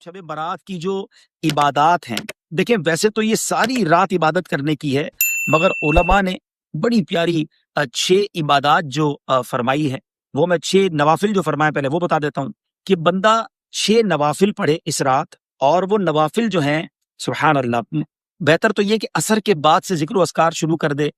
शब बारात की जो इबादत हैं, देखें वैसे तो ये सारी रात इबादत करने की है, मगर उलमा ने बड़ी प्यारी 6 इबादत जो फरमाई है, वो मैं 6 नवाफिल जो फरमाए पहले वो बता देता हूँ कि बंदा 6 नवाफिल पढ़े इस रात। और वो नवाफिल जो हैं, सुभान अल्लाह, बेहतर तो ये कि असर के बाद से जिक्र अस्कार शुरू कर दे।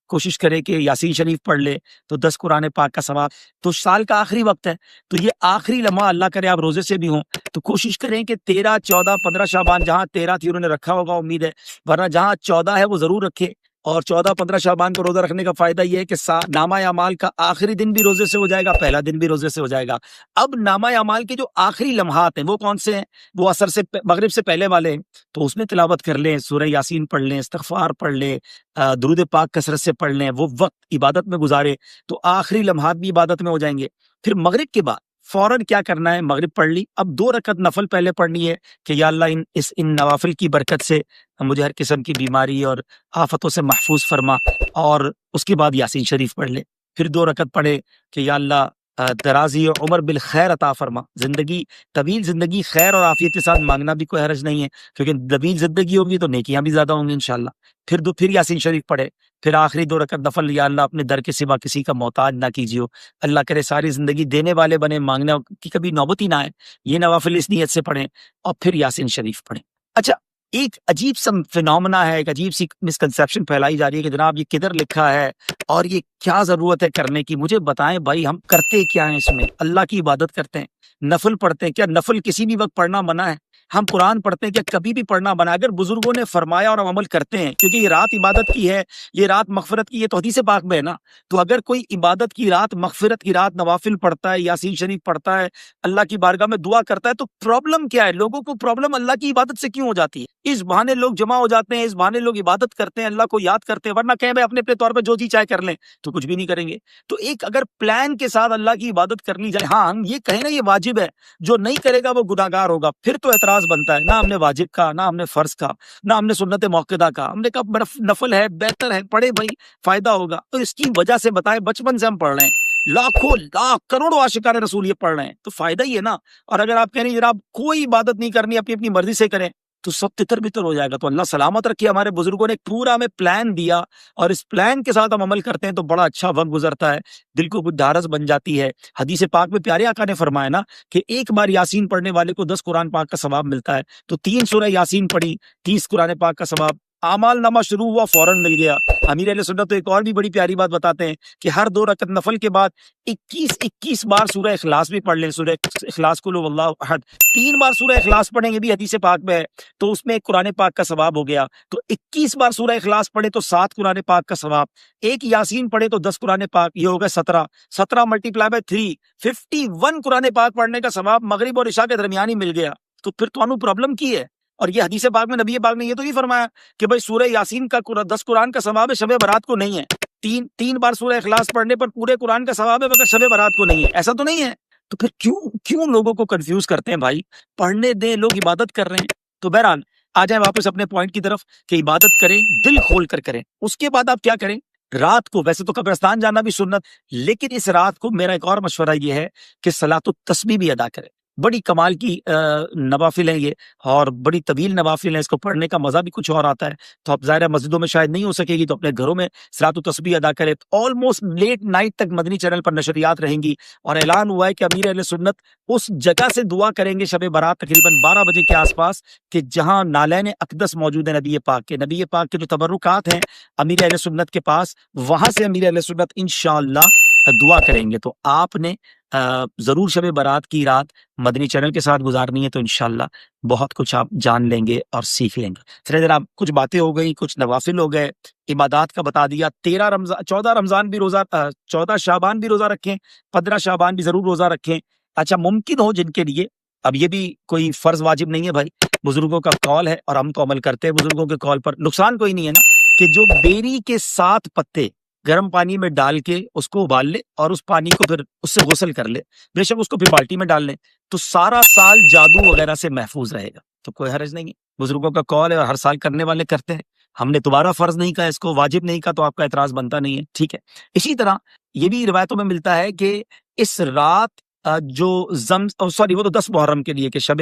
कोशिश करे कि यासीन शरीफ पढ़ ले तो 10 कुरान पाक का सवाब। तो साल का आखिरी वक्त है, तो ये आखिरी लम्हा, अल्लाह करे आप रोजे से भी हों, तो कोशिश करें कि 13, 14, 15 शाबान, जहाँ 13 थी उन्होंने रखा होगा उम्मीद है, वरना जहाँ 14 है वो जरूर रखे। और 14, 15 शाबान को रोजा रखने का फायदा ये है कि नामा अमाल का आखिरी दिन भी रोजे से हो जाएगा, पहला दिन भी रोजे से हो जाएगा। अब नामा अमाल के जो आखिरी लम्हात हैं वो कौन से हैं? वो असर से मगरिब से पहले वाले हैं, तो उसमें तिलावत कर लें, सूरह यासीन पढ़ लें, इस्तगफार पढ़ लें, दुरूद पाक कसरत से पढ़ लें, वो वक्त इबादत में गुजारे तो आखिरी लम्हात भी इबादत में हो जाएंगे। फिर मगरिब के बाद फौरन क्या करना है, मगरिब पढ़ ली, अब 2 रकत नफल पहले पढ़नी है कि या अल्लाह इन नवाफिल की बरकत से मुझे हर किस्म की बीमारी और आफतों से महफूज फरमा। और उसके बाद यासीन शरीफ पढ़ ले। फिर 2 रकत पढ़े कि या अल्लाह दराजी और उमर बिल खैर अता फरमा, जिंदगी तवील, जिंदगी खैर और आफियत के साथ मांगना भी कोई हरज नहीं है, क्योंकि तवील जिंदगी होगी तो नेकियां भी ज्यादा होंगी इंशाल्लाह। फिर यासीन शरीफ पढ़े। फिर आखिरी 2 रकत नफल, या अल्लाह अपने दर के सिवा किसी का मोहताज ना कीजिए, अल्लाह करे सारी जिंदगी देने वाले बने, मांगने की कभी नौबत ही ना आए, ये नवाफिल इस नीयत से पढ़ें। और फिर यासीन शरीफ पढ़ें। अच्छा, एक अजीब सा फिनोमेना है, एक अजीब सी मिसकंसेप्शन फैलाई जा रही है कि जनाब ये किधर लिखा है और ये क्या जरूरत है करने की, मुझे बताएं भाई, हम करते क्या हैं इसमें? अल्लाह की इबादत करते हैं, नफल पढ़ते हैं, क्या नफल किसी भी वक्त पढ़ना मना है? हम कुरान पढ़ते हैं, क्या कभी भी पढ़ना मना? अगर बुजुर्गों ने फरमाया और हम अमल करते हैं, क्योंकि ये रात इबादत की है, ये रात मगफिरत की, ये तो हदीस पाक में है ना। तो अगर कोई इबादत की रात, मगफिरत की रात, नवाफिल पढ़ता है, यासीन शरीफ पढ़ता है, अल्लाह की बारगाह में दुआ करता है, तो प्रॉब्लम क्या है? लोगों को प्रॉब्लम अल्लाह की इबादत से क्यों हो जाती है? इस बहाने लोग जमा हो जाते हैं, इस बहाने लोग इबादत करते हैं, अल्लाह को याद करते हैं, वरना कहें भाई अपने अपने तौर पर जो जी चाहे कर लें तो कुछ भी नहीं करेंगे। तो एक अगर प्लान के साथ अल्लाह की इबादत कर ली जाए, हाँ हम ये कहें ना ये वाजिब है, जो नहीं करेगा वो गुनाहगार होगा, फिर तो एतराज बनता है। ना हमने वाजिब का, ना हमने फर्ज का, ना हमने सुन्नत मौक़िदा का, हमने कहा नफल है, बेहतर है, पढ़े भाई, फायदा होगा। तो इसकी वजह से बताएं, बचपन से हम पढ़ रहे हैं, लाखों लाख करोड़ों आशिकाने रसूल ये पढ़ रहे हैं, तो फायदा ही है ना। और अगर आप कह रहे हैं जनाब कोई इबादत नहीं करनी, अपनी अपनी मर्जी से करें, तो सब तितर बितर हो जाएगा। तो अल्लाह सलामत रखिए, हमारे बुजुर्गों ने पूरा हमें प्लान दिया और इस प्लान के साथ हम अमल करते हैं तो बड़ा अच्छा वक्त गुजरता है, दिल को कुछ ढारस बन जाती है। हदीस पाक में प्यारे आका ने फरमाया ना कि एक बार यासीन पढ़ने वाले को 10 कुरान पाक का सवाब मिलता है। तो 3 सूरह यासीन पढ़ी, 30 कुरान पाक का सवाब, आमाल नामा शुरू हुआ, फौरन मिल गया। अमीर अहले सुन्नत तो एक और भी बड़ी प्यारी बात बताते हैं कि हर 2 रकत नफल के बाद 21 बार सूरह इखलास भी पढ़ लें। सूरह इखलास कुल हुवल्लाहु अहद 3 बार सूरह इखलास पढ़ेंगे, भी हदीस पाक में है, तो उसमें एक कुरान पाक का सवाब हो गया। तो 21 बार सूरह इखलास पढ़े तो 7 कुरान पाक का सवाब, एक यासीन पढ़े तो 10 कुरान पाक, ये हो गया 17, 17 मल्टीप्लाई बाय 3, 51 कुरान पाक पढ़ने का सवाब मगरिब और इशा के दरमियान ही मिल गया। तो फिर तो प्रॉब्लम की है। और ये हदीस पाक में नबी पाक ने ये तो नहीं फरमाया कि भाई सूरह यासीन का 10 कुरान का सवाब है, शब बारात को नहीं है। 3 बार सूरह इखलास पढ़ने पर पूरे कुरान का सवाब है, मगर शब बारात को नहीं है, ऐसा तो नहीं है। तो फिर क्यों लोगों को कंफ्यूज करते हैं भाई? पढ़ने दें, लोग इबादत कर रहे हैं। तो बहरहाल आ जाए वापस अपने पॉइंट की तरफ कि इबादत करें, दिल खोल कर करें। उसके बाद आप क्या करें? रात को वैसे तो कब्रिस्तान जाना भी सुन्नत, लेकिन इस रात को मेरा एक और मशवरा ये है कि सलातुत तस्बीह भी अदा करें। बड़ी कमाल की नवाफिल है ये, और बड़ी तवील नवाफिल है, इसको पढ़ने का मजा भी कुछ और आता है। तो अब ज़ाहिर है मस्जिदों में शायद नहीं हो सकेगी, तो अपने घरों में सलातुत तस्बीह अदा करें। ऑलमोस्ट लेट नाइट तक मदनी चैनल पर नशरियात रहेंगी, और ऐलान हुआ है कि अमीर अहले सुन्नत उस जगह से दुआ करेंगे शब बारात तकरीबन 12 बजे के आसपास, कि जहां नालैन अक़दस मौजूद है नबी पाक के जो तबर्रुकात हैं अमीर अहले सुन्नत के पास, वहां से अमीर अहले सुन्नत इंशाअल्लाह दुआ करेंगे। तो आपने जरूर शब बारात की रात मदनी चैनल के साथ गुजारनी है, तो इंशाल्लाह बहुत कुछ आप जान लेंगे और सीख लेंगे। चलिए जनाब, कुछ बातें हो गई, कुछ नवाफिल हो गए, इबादत का बता दिया। 14 रमजान भी रोजा, 14 शाबान भी रोजा रखें, 15 शाबान भी जरूर रोजा रखें। अच्छा, मुमकिन हो जिनके लिए, अब ये भी कोई फर्ज वाजिब नहीं है भाई, बुजुर्गों का कौल है और हम तो अमल करते हैं बुजुर्गों के कौल पर, नुकसान कोई नहीं है ना, कि जो बेरी के 7 पत्ते गर्म पानी में डाल के उसको उबाल ले और उस पानी को फिर उससे गुस्ल कर ले, बेशक उसको फिर बाल्टी में डाल ले, तो सारा साल जादू वगैरह से महफूज रहेगा। तो कोई हर्ज नहीं है, बुजुर्गों का कौल है और हर साल करने वाले करते हैं। हमने दोबारा फर्ज नहीं कहा, इसको वाजिब नहीं कहा, तो आपका एतराज बनता नहीं है, ठीक है। इसी तरह ये भी रिवायतों में मिलता है कि इस रात جو سوری وہ تو 10 محرم کے لیے کہ شب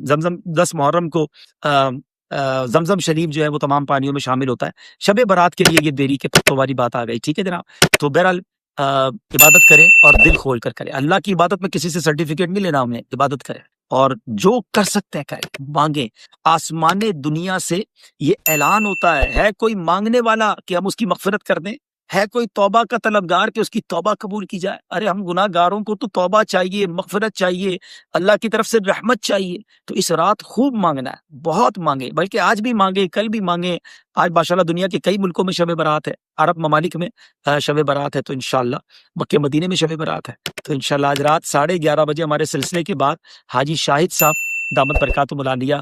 زمزم 10 محرم کو زمزم شریف جو ہے وہ تمام پانیوں میں شامل ہوتا ہے. شب برات کے لیے یہ بیری کے پتوں والی بات آ گئی. ٹھیک ہے جناب. تو بہرحال عبادت کریں اور دل کھول کر کریں. اللہ کی عبادت میں کسی سے سرٹیفکیٹ نہیں لینا ہمیں. عبادت کریں اور جو کر سکتے ہیں کریں. مانگیں. آسمان دنیا سے یہ اعلان ہوتا ہے کوئی مانگنے والا کہ ہم اس کی مغفرت کر دیں؟ ہے کوئی توبہ کا طلبگار کہ اس کی توبہ قبول کی جائے؟ ارے ہم گناہ گاروں کو تو توبہ چاہیے، مغفرت چاہیے، اللہ کی طرف سے رحمت چاہیے. تو اس رات خوب مانگنا ہے، بہت مانگے، بلکہ آج بھی مانگے، کل بھی مانگے. آج ماشاءاللہ دنیا کے کئی ملکوں میں شب برات ہے. عرب ممالک میں شب برات ہے، تو انشاءاللہ مکہ مدینے میں شب برات ہے. تو انشاءاللہ آج رات 11:30 بجے ہمارے سلسلے کے بعد حاجی شاہد صاحب دامت برکاتہ العالیہ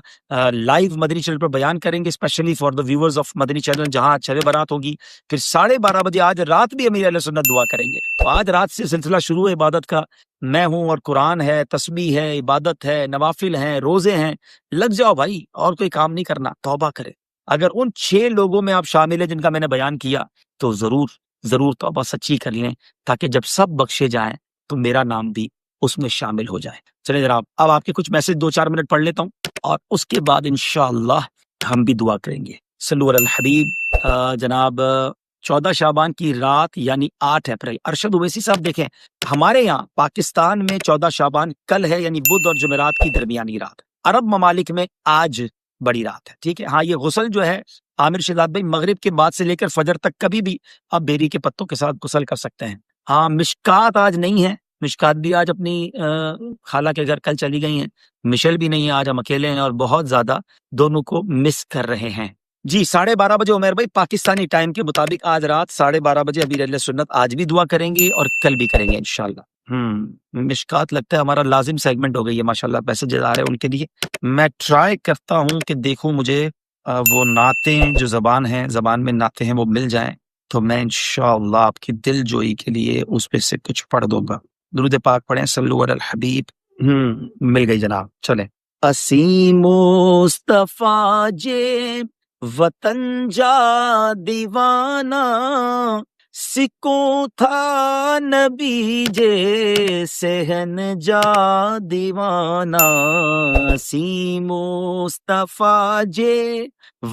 لائیو مدنی چینل پر بیان کریں گے، specially for the viewers of Madani channel, جہاں شب برات ہوگی. پھر 12:30 بجے آج رات بھی امیر اہل سنت دعا کریں گے. تو آج رات سے سلسلہ شروع ہے عبادت کا. میں ہوں اور قرآن ہے، تسبیح ہے، عبادت ہے، نوافل ہیں، روزے ہیں. لگ جاؤ بھائی، اور کوئی کام نہیں کرنا. توبہ کرے. اگر ان 6 لوگوں میں آپ شامل ہیں جن کا میں نے بیان کیا تو ضرور توبہ سچی کر لیں، تاکہ جب سب بخشے جائیں تو میرا نام بھی اس میں شامل ہو جائے. چلے جناب، اب آپ کے کچھ میسج 2-4 منٹ پڑھ لیتا ہوں اور اس کے بعد انشاءاللہ ہم بھی دعا کریں گے. صلو علی الحبیب. جناب 14 شعبان کی رات یعنی 8 اپریل. ارشد اویسی صاحب دیکھیں، ہمارے یہاں پاکستان میں 14 شعبان کل ہے، یعنی بدھ اور جمعرات کی درمیانی رات. عرب ممالک میں آج بڑی رات ہے. ٹھیک ہے. ہاں، یہ غسل جو ہے عامر شہزاد بھائی مغرب کے بعد سے لے کر فجر تک کبھی بھی آپ بیری کے پتوں کے ساتھ غسل کر سکتے ہیں. ہاں، مشکات آج نہیں ہے. مشکات بھی آج اپنی خالہ کے گھر کل چلی گئی ہیں. مشل بھی نہیں ہے. آج ہم اکیلے ہیں اور بہت زیادہ دونوں کو مس کر رہے ہیں. جی 12:30 بجے عمیر بھائی پاکستانی ٹائم کے مطابق آج رات 12:30 بجے امیر اہل سنت آج بھی دعا کریں گے اور کل بھی کریں گے انشاءاللہ. مشکات لگتا ہے ہمارا لازم سیگمنٹ ہو گئی ہے. ماشاءاللہ میسجز آ رہے ہیں ان کے لیے. میں ٹرائی کرتا ہوں کہ دیکھوں مجھے وہ نعتیں جو زبان میں نعتیں ہیں وہ مل جائیں تو میں انشاءاللہ آپ کی دل جوئی کے لیے اس پہ سے کچھ پڑھ دوں گا. درود پاک پڑھیں. صلو علی الحبیب. مل گئی جناب. چلیں. اسی مصطفیٰ جے وطن جا دیوانہ، سکوں تھا نبی جے سہن جا دیوانہ. اسی مصطفیٰ جے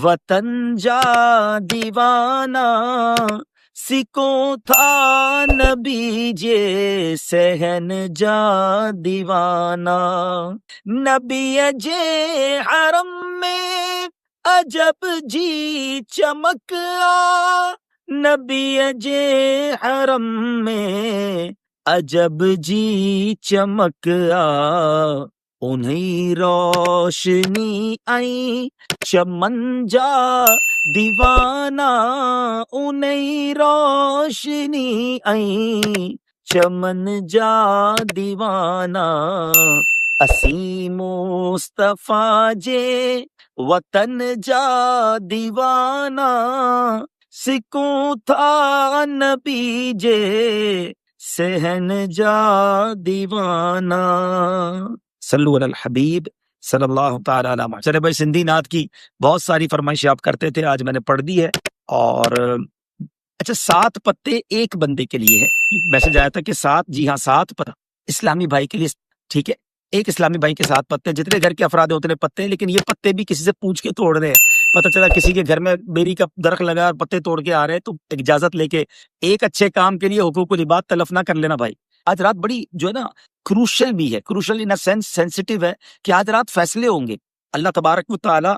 وطن جا دیوانہ، سکوں تھا نبی جے سہن جا دیوانہ. نبی جے حرم میں عجب جی چمک آ، نبی جے حرم میں عجب جی چمک آ. انہیں روشنی آئی چمن جا دیوانہ، انہیں روشنی آئی چمن جا دیوانہ. اسی مصطفیٰ جے وطن جا دیوانہ، سکوں تھا نبی جے سہن جا دیوانہ. صلو علی الحبیب صلی اللہ تعالی علیہ وسلم. چلے بھائی، سندھی نعت کی بہت ساری فرمائشیں آپ کرتے تھے، آج میں نے پڑھ دی ہے. اور اچھا، 7 پتے ایک بندے کے لیے ہے. میسج آیا تھا کہ 7، جی ہاں 7 پتے اسلامی بھائی کے لیے. ٹھیک ہے، ایک اسلامی بھائی کے 7 پتے. جتنے گھر کے افراد ہیں اتنے پتے ہیں، لیکن یہ پتے بھی کسی سے پوچھ کے توڑ رہے ہیں. پتہ چلا کسی کے گھر میں بیری کا درخت لگا اور پتے توڑ کے آ رہے ہیں، تو اجازت لے کے ایک اچھے کام کے لیے حقوق العباد تلف نہ کر لینا بھائی. آج رات بڑی جو ہے نا کروشل بھی ہے، کروشل ان سینس سینسٹیو ہے کہ آج رات فیصلے ہوں گے. اللہ تبارک و تعالی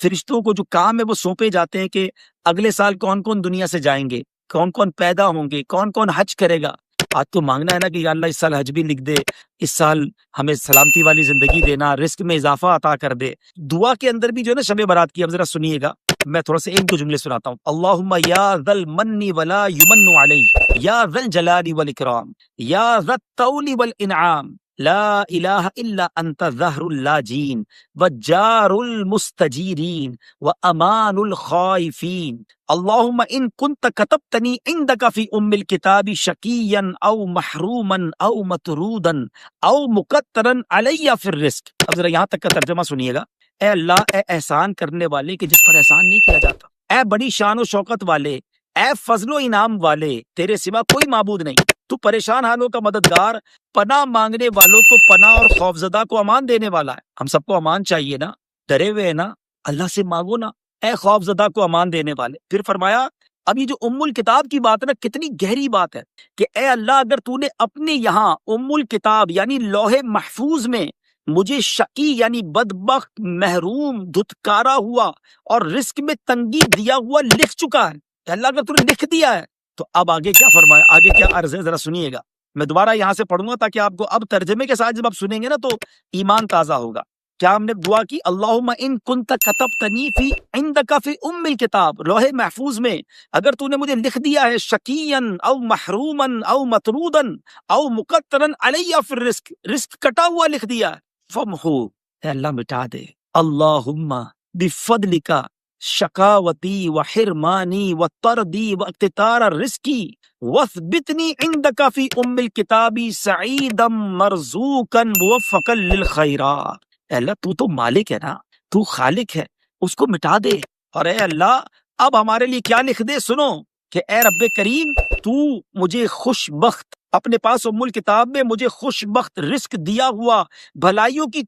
فرشتوں کو جو کام ہے وہ سونپے جاتے ہیں کہ اگلے سال کون کون دنیا سے جائیں گے، کون کون پیدا ہوں گے، کون کون حج کرے گا. آج تو مانگنا ہے نا کہ یا اللہ اس سال حج بھی لکھ دے، اس سال ہمیں سلامتی والی زندگی دینا، رزق میں اضافہ عطا کر دے. دعا کے اندر بھی جو ہے نا شب برات کی، اب ذرا سنیے گا، میں تھوڑا سا 1-2 جملے سناتا ہوں. اللہم یا ذا المن ولا یمن علی، یا ذا الجلال والاکرام، یا ذا الطول والانعام، لا الہ الا انت ظہر اللاجین وجار المستجیرین وامان الخائفین. اللہم ان کنت کتبتنی عندک فی ام الکتاب شقیا او محروما او مطرودا او مقترا علی فی الرزق. اب ذرا یہاں تک کا ترجمہ سنیے گا. اے اللہ، اے احسان کرنے والے کہ جس پر احسان نہیں کیا جاتا، اے بڑی شان و شوکت والے، اے فضل و انعام والے، تیرے سوا کوئی معبود نہیں. تو پریشان حالوں کا مددگار، پناہ مانگنے والوں کو پناہ اور خوفزدہ کو امان دینے والا ہے. ہم سب کو امان چاہیے نا، ڈرے ہوئے ہیں نا، اللہ سے مانگو نا اے خوفزدہ کو امان دینے والے. پھر فرمایا اب یہ جو الکتاب کی بات ہے نا، کتنی گہری بات ہے کہ اے اللہ اگر تو نے اپنے یہاں الکتاب یعنی لوح محفوظ میں مجھے شقی یعنی بدبخت، محروم، دھتکارا ہوا اور رزق میں تنگی دیا ہوا لکھ چکا ہے، کہ اللہ اگر تو نے لکھ دیا ہے تو اب آگے کیا فرمایا، آگے کیا عرض ہے ذرا سنیے گا. میں دوبارہ یہاں سے پڑھوں گا تاکہ آپ کو اب ترجمے کے ساتھ جب آپ سنیں گے نا تو ایمان تازہ ہوگا. کیا ہم نے دعا کی اللہم ان کنت کتبتنی فی عندک فی الکتاب، لوح محفوظ میں اگر تو نے مجھے لکھ دیا ہے شقیًا او محروما او مطرودا او مقترا علی فی الرزق، رزق کٹا ہوا لکھ دیا ہے، فمحو، اے اللہ مٹا دے. اللہم بفضلک شقاوتی و حرمانی و طردی و اقتطار رزقی وثبتنی عندک فی الکتاب سعیدا مرزوقا موفقا للخیرات. اے اللہ تو مالک ہے نا، تو خالق ہے، اس کو مٹا دے. اور اے اللہ اب ہمارے لیے کیا لکھ دے، سنو کہ اے رب کریم تو مجھے خوش بخت، اپنے پاس کتاب میں مجھے خوش بخت رزق دیا ہوا، بھلائیوں کی